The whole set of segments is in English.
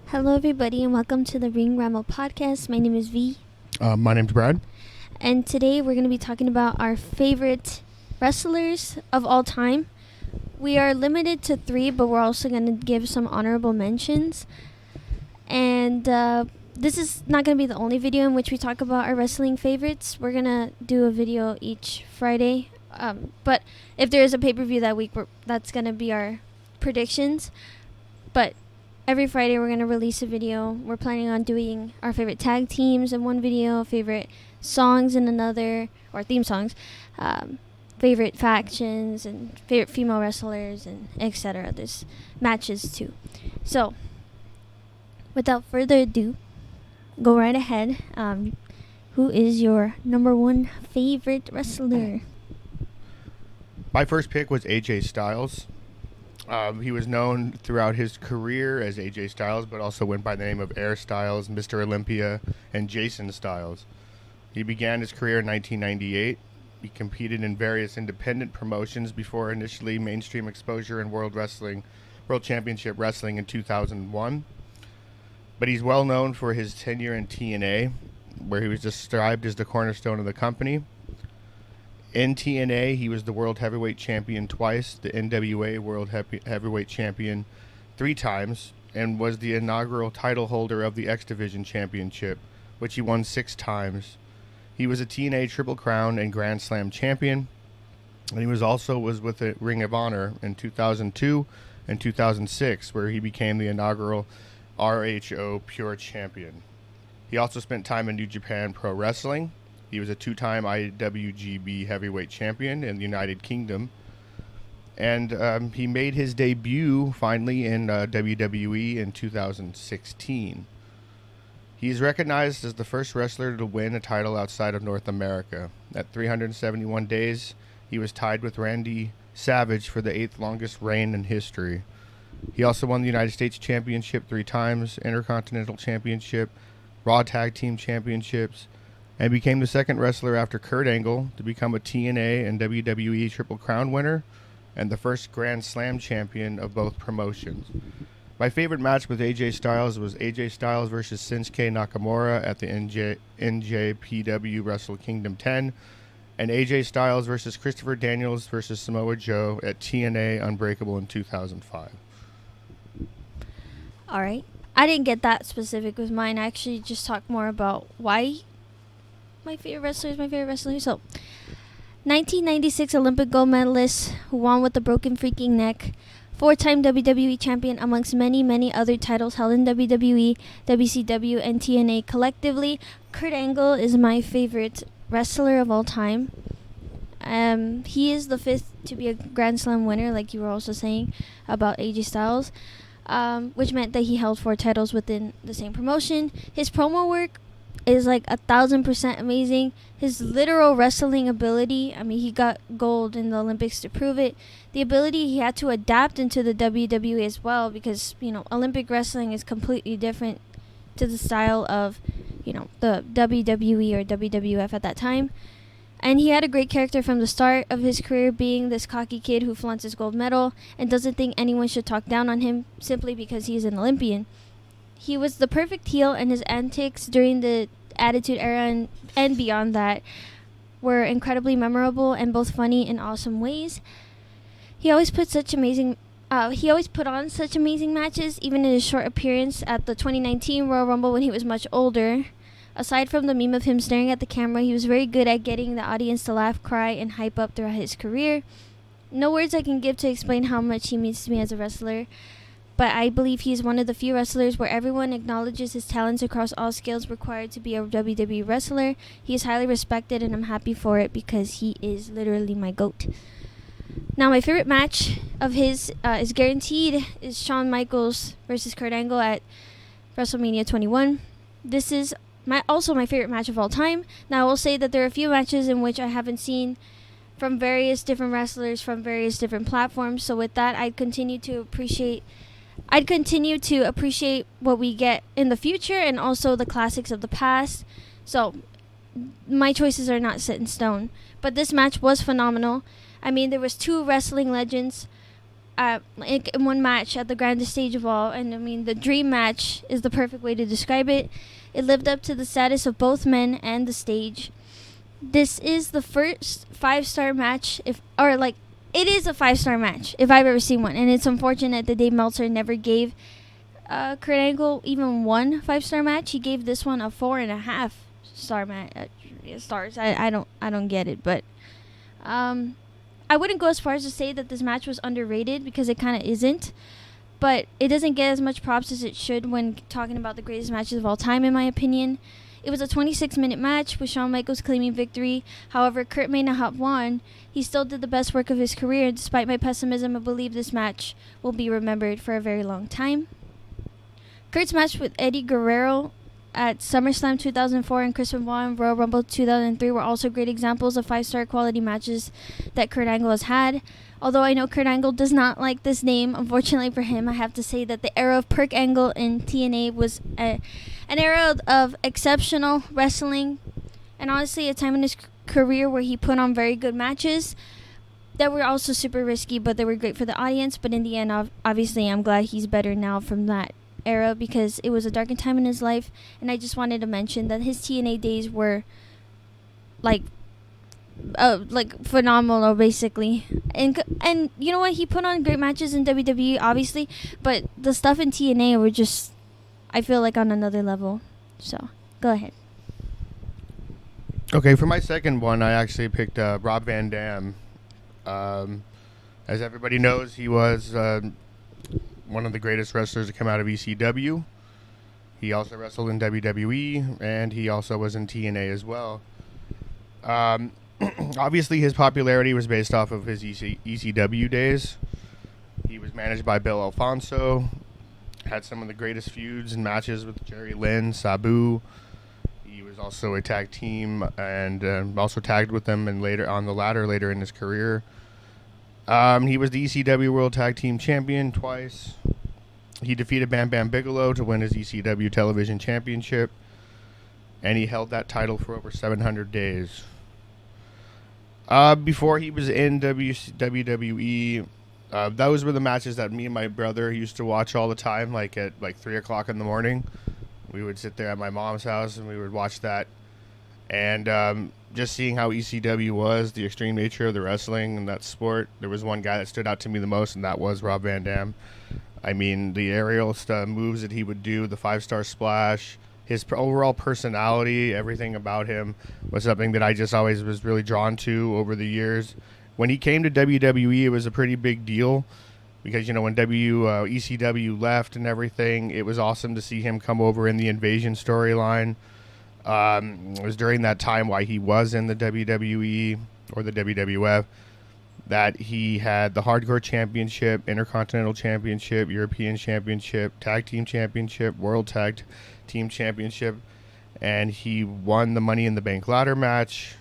Hello, everybody, and welcome to the Ring Ramble podcast. My name is V, My name's Brad. and today we're going to be talking about our favorite wrestlers of all time. We are limited to 3, but we're also going to give some honorable mentions. And this is not going to be the only video in which we talk about our wrestling favorites. We're going to do a video each Friday. But if there is a pay-per-view that week, that's going to be our predictions. But every Friday we're going to release a video. We're planning on doing our favorite tag teams in one video, favorite songs in another, or theme songs, favorite factions, and favorite female wrestlers, and etc. There's matches too. So, without further ado, go right ahead. Who is your number one favorite wrestler? My first pick was AJ Styles. He was known throughout his career as AJ Styles, but also went by the name of Air Styles, Mr. Olympia, and Jason Styles. He began his career in 1998. He competed in various independent promotions before initially mainstream exposure in World Championship Wrestling in 2001. But he's well known for his tenure in TNA, where he was described as the cornerstone of the company. In TNA, he was the World Heavyweight Champion twice, the NWA World Heavyweight Champion 3 times, and was the inaugural title holder of the X Division Championship, which he won 6 times. He was a TNA Triple Crown and Grand Slam champion, and he was with the Ring of Honor in 2002 and 2006, where he became the inaugural RHO Pure Champion. He also spent time in New Japan Pro Wrestling. He was a 2-time IWGB Heavyweight Champion in the United Kingdom. And he made his debut, finally, in WWE in 2016. He is recognized as the first wrestler to win a title outside of North America. At 371 days, he was tied with Randy Savage for the 8th longest reign in history. He also won the United States Championship 3 times, Intercontinental Championship, Raw Tag Team Championships, and became the second wrestler after Kurt Angle to become a TNA and WWE Triple Crown winner and the first Grand Slam champion of both promotions. My favorite match with AJ Styles was AJ Styles versus Shinsuke Nakamura at the NJPW Wrestle Kingdom 10, and AJ Styles versus Christopher Daniels versus Samoa Joe at TNA Unbreakable in 2005. All right. I didn't get that specific with mine. I actually just talked more about why my favorite wrestler is my favorite wrestler. So, 1996 Olympic gold medalist who won with a broken freaking neck, 4-time WWE champion amongst many, many other titles held in WWE, WCW, and TNA collectively. Kurt Angle is my favorite wrestler of all time. He is the 5th to be a Grand Slam winner, like you were also saying about AJ Styles, which meant that he held 4 titles within the same promotion. His promo work is like 1,000% amazing. His literal wrestling ability, I mean, he got gold in the Olympics to prove it. The ability he had to adapt into the WWE as well, because, Olympic wrestling is completely different to the style of, the WWE or WWF at that time. And he had a great character from the start of his career, being this cocky kid who flaunts his gold medal and doesn't think anyone should talk down on him simply because he's an Olympian. He was the perfect heel, and his antics during the Attitude Era and beyond that were incredibly memorable and both funny and awesome ways. He always put on such amazing matches, even in his short appearance at the 2019 Royal Rumble when he was much older. Aside from the meme of him staring at the camera, he was very good at getting the audience to laugh, cry, and hype up throughout his career. No words I can give to explain how much he means to me as a wrestler, but I believe he is one of the few wrestlers where everyone acknowledges his talents across all skills required to be a WWE wrestler. He is highly respected, and I'm happy for it because he is literally my GOAT. Now, my favorite match of his is guaranteed is Shawn Michaels versus Kurt Angle at WrestleMania 21. This is also my favorite match of all time. Now, I will say that there are a few matches in which I haven't seen from various different wrestlers from various different platforms. So with that, I'd continue to appreciate what we get in the future and also the classics of the past. So my choices are not set in stone. But this match was phenomenal. I mean, there was 2 wrestling legends in one match at the grandest stage of all. And I mean, the dream match is the perfect way to describe it. It lived up to the status of both men and the stage. This is the first 5-star match, it is a 5-star match if I've ever seen one. And it's unfortunate that Dave Meltzer never gave Kurt Angle even one 5-star match. He gave this one a 4.5-star stars. I don't get it, but I wouldn't go as far as to say that this match was underrated, because it kind of isn't. But it doesn't get as much props as it should when talking about the greatest matches of all time, in my opinion. It was a 26-minute match with Shawn Michaels claiming victory. However, Kurt may not have won. He still did the best work of his career. Despite my pessimism, I believe this match will be remembered for a very long time. Kurt's match with Eddie Guerrero at SummerSlam 2004 and Chris Benoit in Royal Rumble 2003 were also great examples of 5-star quality matches that Kurt Angle has had. Although I know Kurt Angle does not like this name, unfortunately for him, I have to say that the era of Perk Angle in TNA was an era of exceptional wrestling, and honestly a time in his career where he put on very good matches that were also super risky, but they were great for the audience. But in the end, obviously I'm glad he's better now from that era, because it was a darkened time in his life. And I just wanted to mention that his TNA days were like phenomenal, basically. And you know what, he put on great matches in WWE, obviously, but the stuff in TNA were just, I feel like, on another level. So go ahead. Okay, for my second one, I actually picked Rob Van Dam. As everybody knows, he was one of the greatest wrestlers to come out of ECW. He also wrestled in WWE, and he also was in TNA as well. Obviously, his popularity was based off of his ECW days. He was managed by Bill Alfonso, had some of the greatest feuds and matches with Jerry Lynn, Sabu. He was also a tag team, and also tagged with them and later in his career. He was the ECW World Tag Team Champion twice. He defeated Bam Bam Bigelow to win his ECW Television Championship, and he held that title for over 700 days. Before he was in WWE, those were the matches that me and my brother used to watch all the time, like at 3 o'clock in the morning. We would sit there at my mom's house and we would watch that. And just seeing how ECW was, the extreme nature of the wrestling and that sport, there was one guy that stood out to me the most, and that was Rob Van Dam. I mean, the aerial moves that he would do, the 5-star splash, his overall personality, everything about him was something that I just always was really drawn to over the years. When he came to WWE, it was a pretty big deal because, you know, when ECW left and everything, it was awesome to see him come over in the Invasion storyline. It was during that time while he was in the WWE or the WWF that he had the Hardcore Championship, Intercontinental Championship, European Championship, Tag Team Championship, World Tag Team Championship, and he won the Money in the Bank ladder match,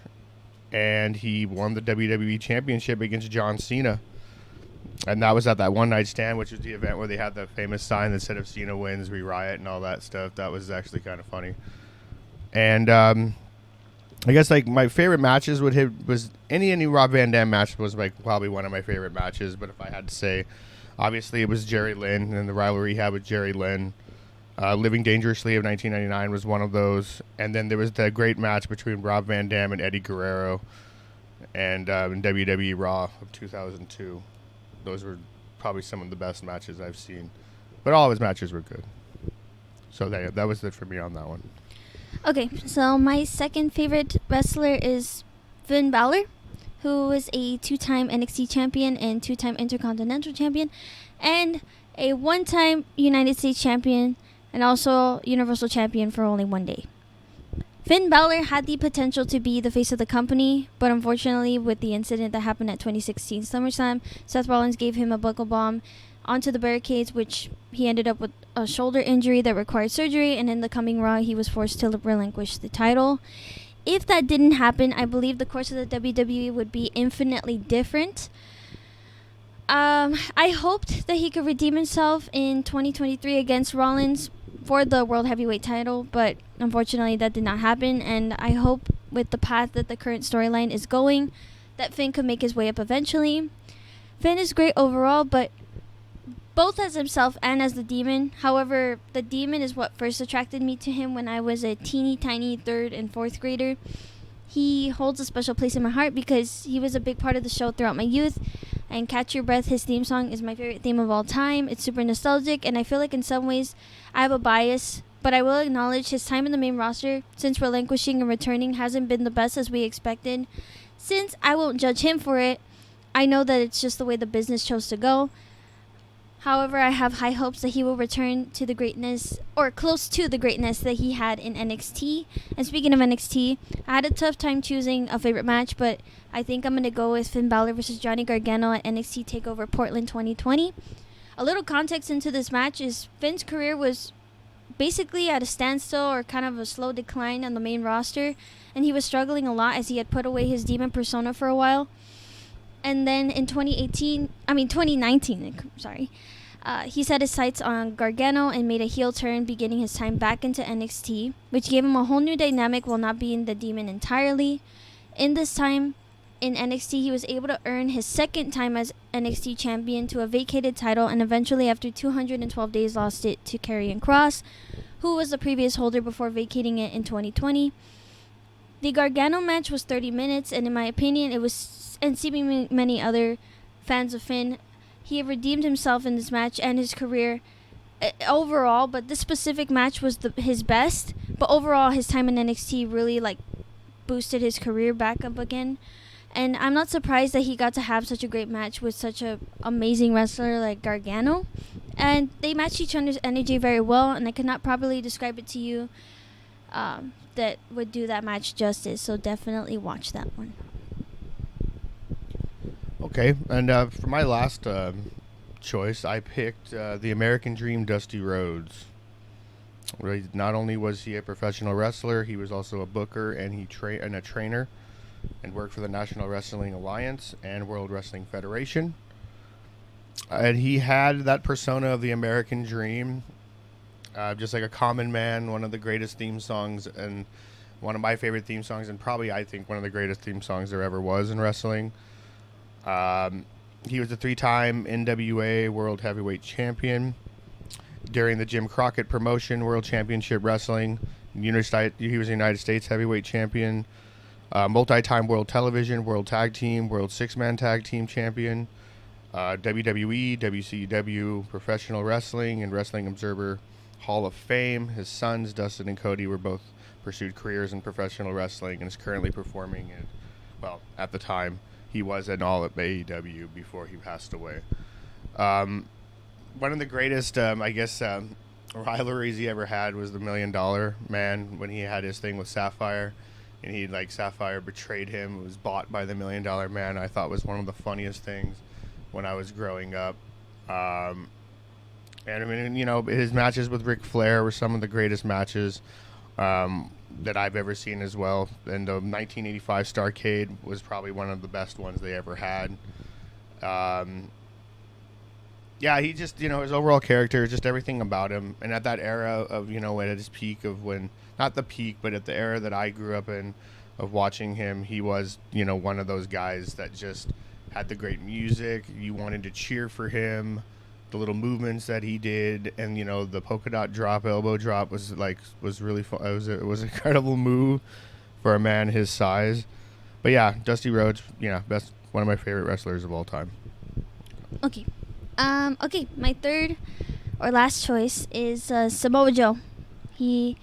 and he won the WWE Championship against John Cena. And that was at that One Night Stand, which was the event where they had the famous sign that said, "If Cena wins, we riot," and all that stuff. That was actually kind of funny. And I guess like my favorite matches was any Rob Van Dam match was like probably one of my favorite matches. But if I had to say, obviously it was Jerry Lynn and the rivalry he had with Jerry Lynn. Living Dangerously of 1999 was one of those, and then there was the great match between Rob Van Dam and Eddie Guerrero, and in WWE Raw of 2002. Those were probably some of the best matches I've seen, but all of his matches were good. So that was it for me on that one. Okay, so my second favorite wrestler is Finn Balor, who was a 2-time NXT champion and 2-time Intercontinental champion, and a 1-time United States champion, and also Universal champion for only 1 day. Finn Balor had the potential to be the face of the company, but unfortunately with the incident that happened at 2016 SummerSlam, Seth Rollins gave him a buckle bomb onto the barricades, which he ended up with a shoulder injury that required surgery, and in the coming Raw, he was forced to relinquish the title. If that didn't happen, I believe the course of the WWE would be infinitely different. I hoped that he could redeem himself in 2023 against Rollins for the World Heavyweight title, but unfortunately that did not happen, and I hope with the path that the current storyline is going, that Finn could make his way up eventually. Finn is great overall, but both as himself and as the Demon. However, the Demon is what first attracted me to him when I was a teeny tiny 3rd and 4th grader. He holds a special place in my heart because he was a big part of the show throughout my youth. And Catch Your Breath, his theme song, is my favorite theme of all time. It's super nostalgic, and I feel like in some ways I have a bias, but I will acknowledge his time in the main roster since relinquishing and returning hasn't been the best as we expected. Since I won't judge him for it, I know that it's just the way the business chose to go. However, I have high hopes that he will return to the greatness, or close to the greatness that he had in NXT. And speaking of NXT, I had a tough time choosing a favorite match, but I think I'm going to go with Finn Balor versus Johnny Gargano at NXT TakeOver Portland 2020. A little context into this match is Finn's career was basically at a standstill or kind of a slow decline on the main roster, and he was struggling a lot as he had put away his demon persona for a while. And then in 2019, he set his sights on Gargano and made a heel turn, beginning his time back into NXT, which gave him a whole new dynamic while not being the Demon entirely. In this time in NXT, he was able to earn his second time as NXT champion to a vacated title, and eventually after 212 days lost it to Karrion Kross, who was the previous holder before vacating it in 2020. The Gargano match was 30 minutes, and in my opinion, it was, and seemingly many other fans of Finn, he redeemed himself in this match and his career overall, but this specific match was his best. But overall, his time in NXT really boosted his career back up again. And I'm not surprised that he got to have such a great match with such an amazing wrestler like Gargano. And they matched each other's energy very well, and I could not properly describe it to you that would do that match justice. So definitely watch that one. Okay, and for my last choice, I picked the American Dream, Dusty Rhodes. Not only was he a professional wrestler, he was also a booker, and a trainer, and worked for the National Wrestling Alliance and World Wrestling Federation. And he had that persona of the American Dream, just like a common man, one of the greatest theme songs, and one of my favorite theme songs, and probably, I think, one of the greatest theme songs there ever was in wrestling. He was a 3-time NWA World Heavyweight Champion. During the Jim Crockett Promotion World Championship Wrestling, he was a United States Heavyweight Champion, multi-time World Television, World Tag Team, World Six-Man Tag Team Champion, WWE, WCW, Professional Wrestling, and Wrestling Observer Hall of Fame. His sons, Dustin and Cody, were both pursued careers in professional wrestling and is currently performing at the time, he was in all at AEW before he passed away. One of the greatest, rivalries he ever had was the $1 Million Man when he had his thing with Sapphire, and Sapphire betrayed him. It was bought by the $1 Million Man. I thought was one of the funniest things when I was growing up. And his matches with Ric Flair were some of the greatest matches that I've ever seen as well. And the 1985 Starrcade was probably one of the best ones they ever had. He just, his overall character, just everything about him. And at that era of, at his peak of when, not the peak, but at the era that I grew up in of watching him, he was, one of those guys that just had the great music. You wanted to cheer for him. The little movements that he did, and the polka dot drop, elbow drop was really fun. It was an incredible move for a man his size. But yeah, Dusty Rhodes, best, one of my favorite wrestlers of all time. Okay, my third or last choice is Samoa Joe. He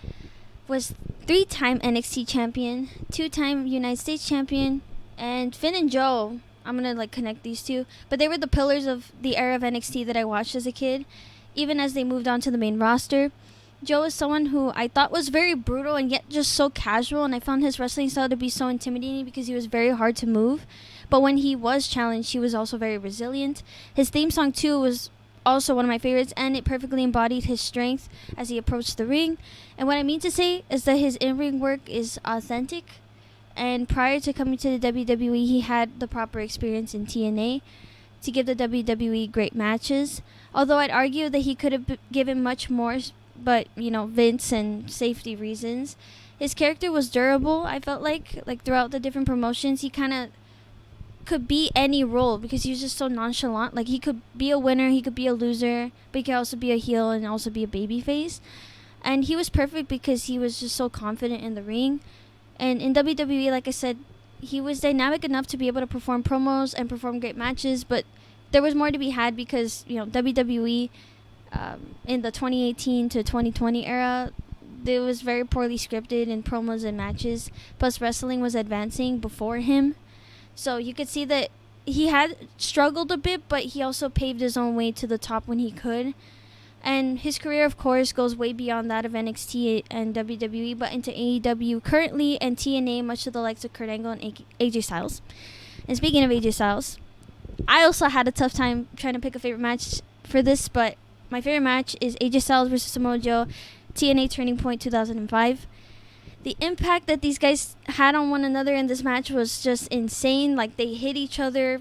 was 3-time NXT champion, 2-time United States champion, and Finn and Joe, I'm going to connect these two, but they were the pillars of the era of NXT that I watched as a kid, even as they moved on to the main roster. Joe is someone who I thought was very brutal and yet just so casual, and I found his wrestling style to be so intimidating because he was very hard to move. But when he was challenged, he was also very resilient. His theme song, too, was also one of my favorites, and it perfectly embodied his strength as he approached the ring. And what I mean to say is that his in-ring work is authentic. And prior to coming to the WWE, he had the proper experience in TNA to give the WWE great matches. Although I'd argue that he could have given much more, but, Vince and safety reasons. His character was durable, I felt like throughout the different promotions. He kind of could be any role because he was just so nonchalant. Like, he could be a winner, he could be a loser, but he could also be a heel and also be a babyface. And he was perfect because he was just so confident in the ring. And in WWE, like I said, he was dynamic enough to be able to perform promos and perform great matches, but there was more to be had because, WWE in the 2018 to 2020 era, it was very poorly scripted in promos and matches. Plus, wrestling was advancing before him. So you could see that he had struggled a bit, but he also paved his own way to the top when he could. And his career, of course, goes way beyond that of NXT and WWE, but into AEW currently and TNA, much to the likes of Kurt Angle and AJ Styles. And speaking of AJ Styles, I also had a tough time trying to pick a favorite match for this, but my favorite match is AJ Styles versus Samoa Joe, TNA Turning Point 2005. The impact that these guys had on one another in this match was just insane. Like, they hit each other,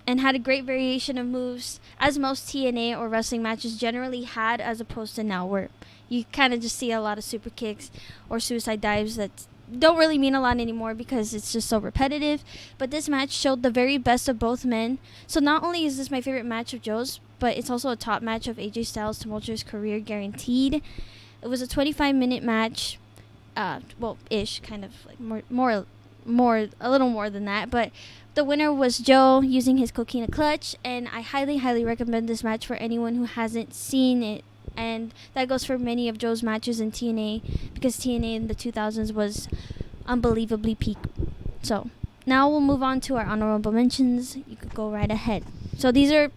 and had a great variation of moves, as most TNA or wrestling matches generally had, as opposed to now, where you kind of just see a lot of super kicks or suicide dives that don't really mean a lot anymore because it's just so repetitive. But this match showed the very best of both men. So not only is this my favorite match of Joe's, but it's also a top match of AJ Styles' tumultuous career, guaranteed. It was a 25-minute match, ish, kind of like more, a little more than that, but the winner was Joe using his Coquina clutch, and I highly, highly recommend this match for anyone who hasn't seen it. And that goes for many of Joe's matches in TNA, because TNA in the 2000s was unbelievably peak. So now we'll move on to our honorable mentions. You could go right ahead. So these are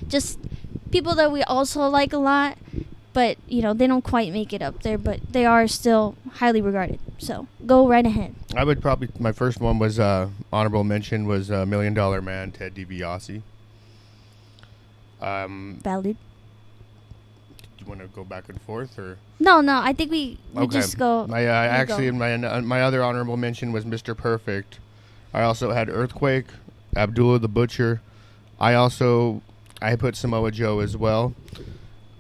just people that we also like a lot, but they don't quite make it up there, but they are still highly regarded. So go right ahead. I would probably, my first one was honorable mention was $1 Million Man Ted DiBiase. Valid. Do you want to go back and forth or? No. I think we just go. My other honorable mention was Mr. Perfect. I also had Earthquake, Abdullah the Butcher. I put Samoa Joe as well.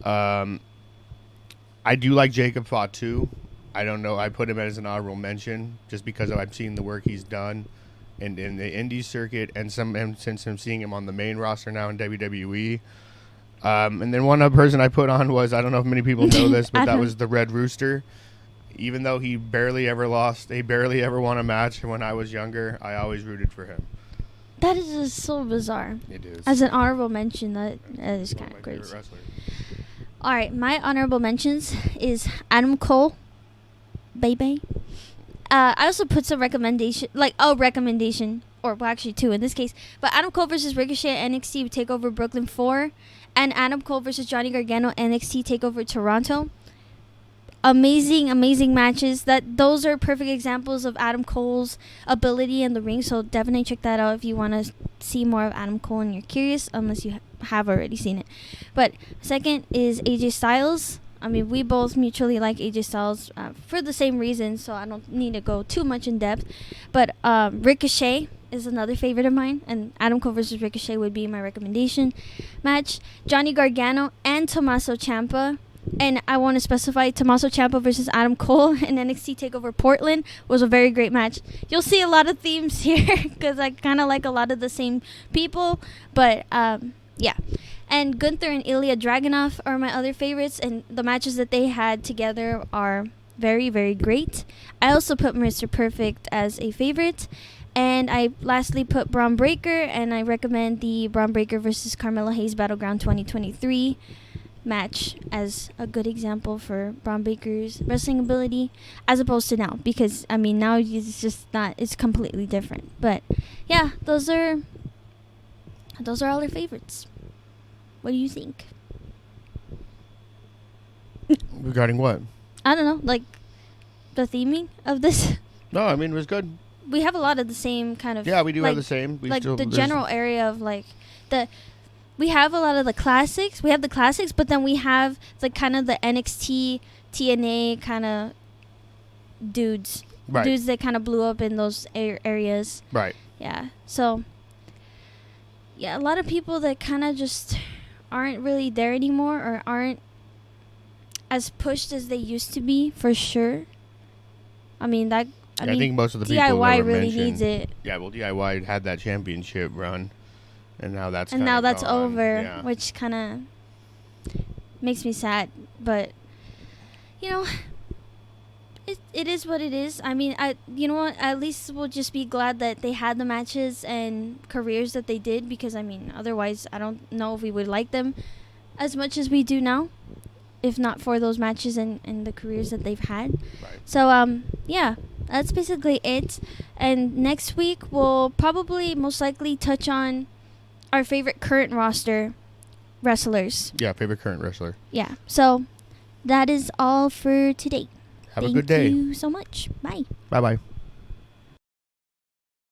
I do like Jacob Fatu. I don't know. I put him as an honorable mention just because I've seen the work he's done in the indie circuit and since I'm seeing him on the main roster now in WWE. And then one other person I put on was, I don't know if many people know this, but that was the Red Rooster. Even though he barely ever won a match when I was younger, I always rooted for him. That is just so bizarre. It is. As an honorable mention, that is kind of crazy. All right, my honorable mentions is Adam Cole, baby. I also put some recommendation, or well, actually two in this case. But Adam Cole versus Ricochet at NXT TakeOver Brooklyn 4, and Adam Cole versus Johnny Gargano NXT TakeOver Toronto. Amazing matches. Those are perfect examples of Adam Cole's ability in the ring. So definitely check that out if you want to see more of Adam Cole and you're curious, unless you have already seen it. But second is AJ Styles. I mean, we both mutually like AJ Styles for the same reasons, so I don't need to go too much in depth. But Ricochet is another favorite of mine, and Adam Cole versus Ricochet would be my recommendation match. Johnny Gargano and Tommaso Ciampa. And I want to specify Tommaso Ciampa versus Adam Cole in NXT TakeOver Portland was a very great match. You'll see a lot of themes here because I kind of like a lot of the same people. But, yeah. And Gunther and Ilya Dragunov are my other favorites. And the matches that they had together are very, very great. I also put Mr. Perfect as a favorite. And I lastly put Braun Breaker. And I recommend the Braun Breaker versus Carmelo Hayes Battleground 2023 match as a good example for Braun Breaker's wrestling ability, as opposed to now, because I mean now it's just not, it's completely different. But yeah, those are all our favorites. What do you think? Regarding what? I don't know, like the theming of this. No, I mean it was good. We have a lot of the same kind of. Yeah, we do have the same. The general area of we have a lot of the classics. We have the classics, but then we have kind of the NXT, TNA kind of dudes. Right. Dudes that kind of blew up in those areas. Right. Yeah. So, yeah, a lot of people that kind of just aren't really there anymore or aren't as pushed as they used to be, for sure. I mean, that I mean, think most of the people DIY that were really mentioned, needs it. Yeah, well, DIY had that championship run, and now that's gone. over, Yeah. which kind of makes me sad. But you know, it is what it is. I mean, you know what? At least we'll just be glad that they had the matches and careers that they did, because I mean, otherwise, I don't know if we would like them as much as we do now, if not for those matches and the careers that they've had. Right. So yeah, that's basically it. And next week we'll probably most likely touch on our favorite current roster wrestlers. Yeah, favorite current wrestler. Yeah. So that is all for today. Have a good day. Thank you so much. Bye. Bye-bye.